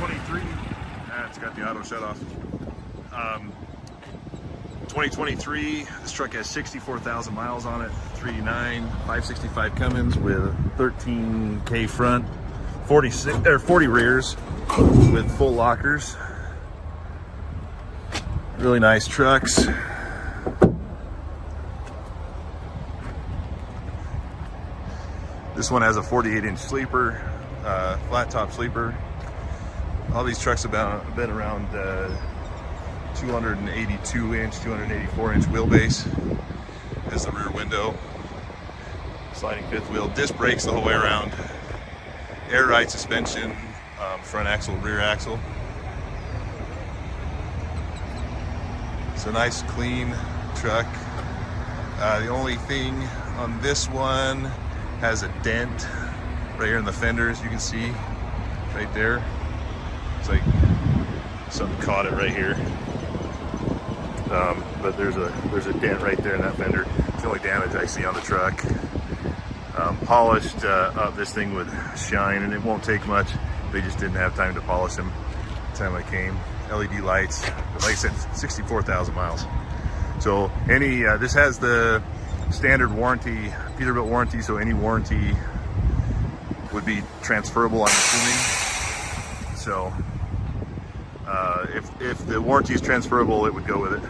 2023, it's got the auto shut off. 2023, this truck has 64,000 miles on it, 3.9, 565 Cummins with 13K front, 40 rears with full lockers. Really nice trucks. This one has a 48-inch sleeper, flat top sleeper. All these trucks have been around 282-inch, 284-inch wheelbase as the rear window. Sliding fifth wheel, disc brakes the whole way around. Air ride suspension, front axle, rear axle. It's a nice, clean truck. The only thing on this one has a dent right here in the fenders. You can see right there. It's like something caught it right here. But there's a dent right there in that fender. It's the only damage I see on the truck. Polished up this thing with shine, and it won't take much. They just didn't have time to polish them the time I came. LED lights, like I said, 64,000 miles. So this has the standard warranty, Peterbilt warranty, so any warranty would be transferable, I'm assuming. So if the warranty is transferable, it would go with it.